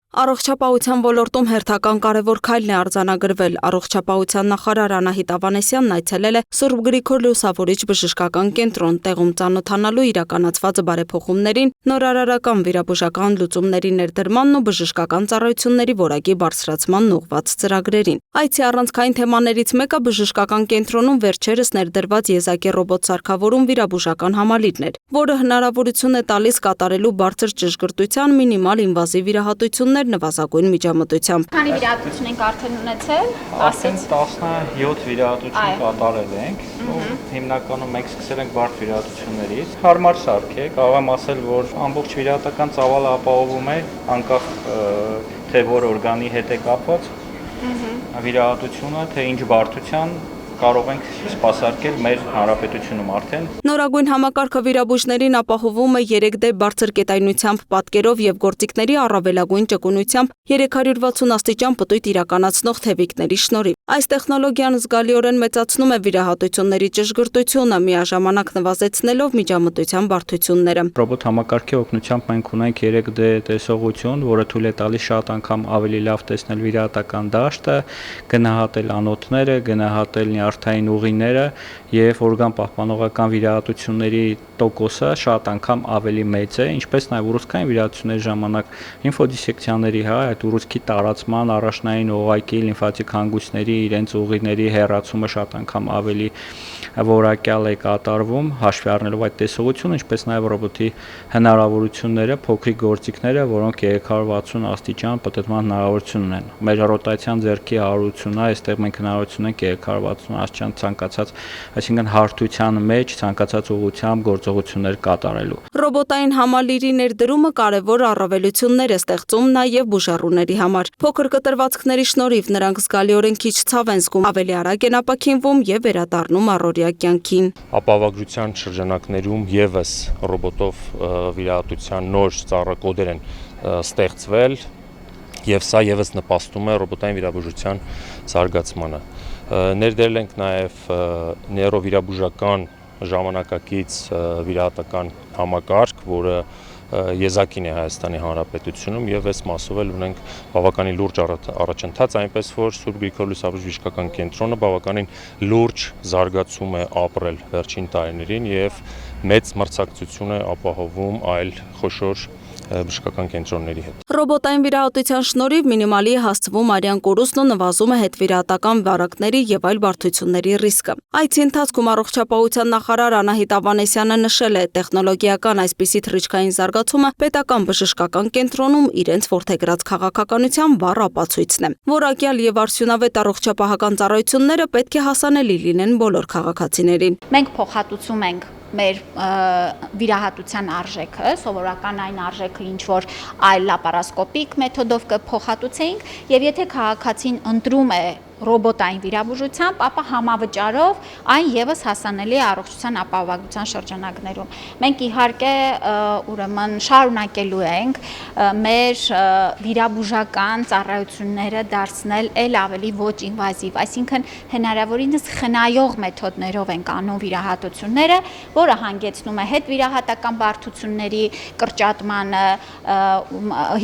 Առողջապահության ոլորտում հերթական կարևոր քայլն է արձանագրվել։ Առողջապահության նախարար Անահիտ Ավանեսյանն այցելել է Սուրբ Գրիգոր Լուսավորիչ բժշկական կենտրոն, տեղում ծանոթանալու իրականացված բարեփոխումներին, նորարարական վիրաբուժական լուծումների ներդրմանն ու բժշկական ծառայությունների որակի բարձրացմանն ուղղված ծրագրերին։ Այցի առանցքային թեմաներից մեկը բժշկական կենտրոնում վերջերս ներդրված եզակի ռոբոտ սարքավորում վիրաբուժական համալիրն էր, որը հնարավորություն է տալիս կատարելու բարձր ճշգրտության մինիմալ ինվազիվ վիրահատություններ նվազագույն միջամտությամբ։ Քանի վիրահատություն ենք արդեն ունեցել? Արդեն 17 վիրահատություն կատարել ենք, հիմնականում մենք սկսել ենք բարդ վիրահատություններից։ Հարմար սարք է, կարող եմ ասել, որ ամբողջ վիրահատական ծավալը ապահովում է, անկախ թե որ օրգանի հետ է կապված վիրահատությունը, թե ինչ բարդության կարող ենք սպասարկել մեր հանրապետությունում արդեն։ Նորագույն համակարգը վիրաբույժներին ապահովում է 3D բարձր կետայնությամբ պատկերով եւ գործիքների առավելագույն ճկունությամբ 360 աստիճան պտույտ իրականացնող թևիկների շնորհիվ։ Այս տեխնոլոգիան զգալիորեն մեծացնում է վիրահատությունների ճշգրտությունը, միաժամանակ նվազեցնելով միջամտության բարդությունները։ Ռոբոտ համակարգի օգնությամբ մենք ունենք 3D տեսողություն, որը թույլ է տալիս շատ անգամ ավելի լավ տեսնել վիրահատական դաշտը, գնահատել անոթները, գնահատել նյարդային ուղիները եւ օրգան պահպանողական վիրահատությունների տոկոսը շատ անգամ ավելի մեծ է, ինչպես նաեւ ուռուցքային վիրահատությունների ժամանակ լիմֆոդիսեկցիաների, այդ ուռուցքի տարածման, առաջնային օղակի լիմֆատիկ հանգույցների իրենց ուղիների հեռացումը շատ անգամ ավելի որակյալ է կատարվում, հաշվի առնելով այդ տեսողությունը, ինչպես նաեւ ռոբոտի հնարավորությունները, փոքրիկ գործիքները, որոնք 360 աստիճան պտտման հնարավորություն ունեն։ Մեր ռոտացիան ձեռքի հարությունն է, այստեղ մենք հնարավորություն ունենք 360 աստիճան ցանկացած, այսինքն հարթության մեջ ցանկացած ուղղությամբ գործողություններ կատարելու։ Ռոբոտային համալիրի ներդրումը կարևոր առավելություններ է ստեղծում նաեւ բուժառուների համար։ Փոքր կտրվածքների շնորհիվ նրանք զգալիորեն քիչ ցավ են զգում, ավելի արագ են ապաքինվում եւ վերադառնում առօրյա կյանքին։ Ապահովագրության շրջանակներում եւս ռոբոտով վիրահատության նոր ծառակոդեր են ստեղծվել եւ սա եւս նպաստում է ռոբոտային վիրաբուժության զարգացմանը։ Ներդրել ենք նաեւ նեյրովիրաբուժական ժամանակակից վիրահատական համակարգ, որը եզակին է Հայաստանի Հանրապետությունում եւ այս մասով էլ ունենք բավականին լուրջ առաջընթաց, այնպես որ Սուրբ Գրիգոր Լուսավորիչ բժշկական կենտրոնը բավականին լուրջ զարգացում է ապրել վերջին տարիներին եւ մեծ մրցակցություն է ապահովում այլ խոշոր բժշկական կենտրոնների հետ։ Ռոբոտային վիրահատության շնորհիվ մինիմալի է հասցվում արյան կորուստն ու նվազում է հետվիրահատական վարակների եւ այլ բարդությունների ռիսկը։ Այցի ընթացքում առողջապահության նախարար Անահիտ Ավանեսյանը նշել է, տեխնոլոգիական այսպիսի թռիչքային զարգացումը պետական բժշկական կենտրոնում իրենց որդեգրած քաղաքականության վառ ապացույցն է։ Որակյալ եւ արդյունավետ առողջապահական ծառայությունները պետք է հասանելի լինեն բոլոր քաղաքացիներին։ Մենք փոխհատուցում ենք մեր վիրահատության արժեքը, սովորական այն արժեքը, ինչ որ այլ լապարասկոպիկ մեթոդով կփոխհատուցեինք, եւ եթե քաղաքացին ընտրում է ռոբոտային վիրաբուժությամբ, ապա համավճարով այն եւս հասանելի է առողջության ապահովագրության շրջանակներում։ Մենք իհարկե ուրեմն շարունակելու ենք մեր վիրաբուժական ծառայությունները դարձնել ել ավելի ոչ ինվազիվ, այսինքն հնարավորինս խնայող մեթոդներով ենք անում վիրահատությունները, որը հանգեցնում է հետվիրահատական բարդությունների կրճատմանը,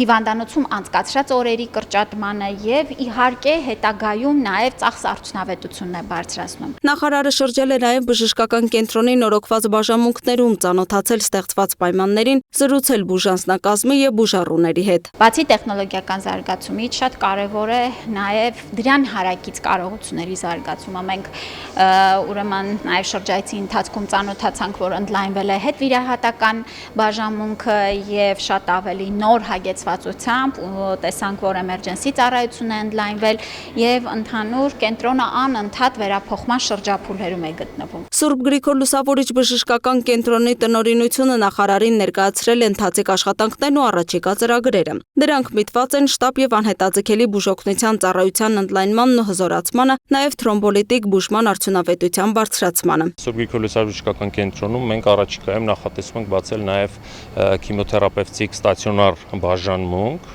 հիվանդանոցում անցկացրած օրերի կրճատմանը եւ իհարկե հետագայում նաև ծախս արդյունավետությունն է բարձրացնում։ Նախարարը շրջել է նաև բժշկական կենտրոնի նորոգված բաժանմունքներում, ծանոթացել ստեղծված պայմաններին, զրուցել բուժանձնակազմի եւ բուժառուների հետ։ Բացի տեխնոլոգիական զարգացումից շատ կարևոր է նաև դրան հարակից կարողությունների զարգացումը։ Մենք ուրեմն նաև շրջայցի ընթացքում ծանոթացանք, որ ընդլայնվել է հետվիրահատական բաժանմունքը եւ շատ ավելի նոր հագեցվածությամբ, տեսանք, որ էմերջենսի ծառայությունն է ընդլայնվել եւ ընդհանուր կենտրոնը անընդհատ վերափոխման շրջափուլերում է գտնվում։ Սուրբ Գրիգոր Լուսավորիչ բժշկական կենտրոնի տնօրինությունը նախարարին ներկայացրել է ընթացիկ աշխատանքներն ու առաջիկա ծրագրերը։ Դրանք միտված են շտապ եւ անհետաձգելի բուժօգնության ծառայության ընդլայնմանն ու հզորացմանը, նաեւ թրոմբոլիտիկ բուժման արդյունավետության բարձրացմանը։ Սուրբ Գրիգոր Լուսավորիչ բժշկական կենտրոնում մենք առաջիկայում նախատեսում ենք բացել նաեւ քիմիոթերապևտիկ ստացիոնար բաժանմունք,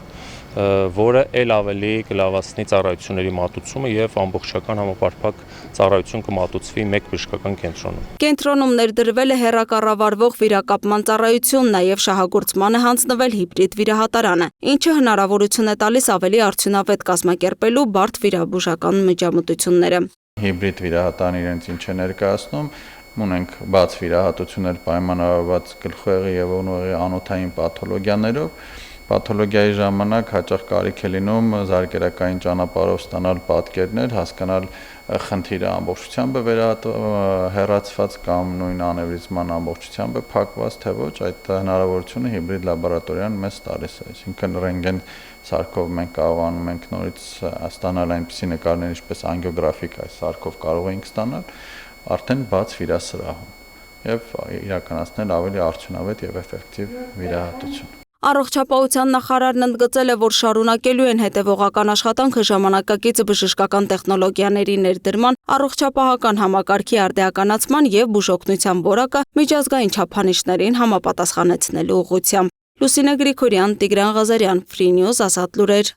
որը ել ավելի կլավացնի ծառայությունների մատուցումը եւ ամբողջական համապարփակ ծառայություն կմատուցվի մեկ բժշկական կենտրոնում։ Կենտրոնում ներդրվել է հեռակառավարվող վիրակապման ծառայություն, նաև շահագործման է հանձնվել հիբրիդ վիրահատարանը, ինչը հնարավորություն է տալիս ավելի արդյունավետ կազմակերպելու բարդ վիրաբուժական միջամտությունները։ Հիբրիդ վիրահատարն իրենց ինչ է ներկայացնում, ունենք բաց վիրահատություններ պայմանավորված գլխուեղի եւ ոնուեղի անոթային պաթոլոգիաներով։ Պաթոլոգիայի ժամանակ հաճախ կարիք է լինում զարկերակային ճանապարհով ստանալ պատկերներ, հասկանալ խնդիրը ամբողջությամբ հեռացված կամ նույն անևրիզման ամբողջությամբ փակված, թե ոչ, այդ հնարավորությունը հիբրիդ լաբորատորիան մեզ տալիս է, այսինքն ռենտգեն սարքով մենք կարողանում ենք նորից ստանալ այնպիսի նկարներ, ինչպես անգիոգրաֆիկ այս սարքով կարող ենք ստանալ արդեն բաց վիրասրահում եւ իրականացնել ավելի արդյունավետ եւ էֆեկտիվ վիրահատություն։ Առողջապահության նախարարն ընդգծել է, որ շարունակելու են հետևողական աշխատանքը ժամանակակից բժշկական տեխնոլոգիաների ներդրման, առողջապահական համակարգի արդիականացման եւ բուժօգնության որակը միջազգային չափանիշներին համապատասխանեցնելու ուղղությամբ։ Լուսինե Գրիգորյան, Տիգրան Ղազարյան, Free News, Ազատ լուրեր։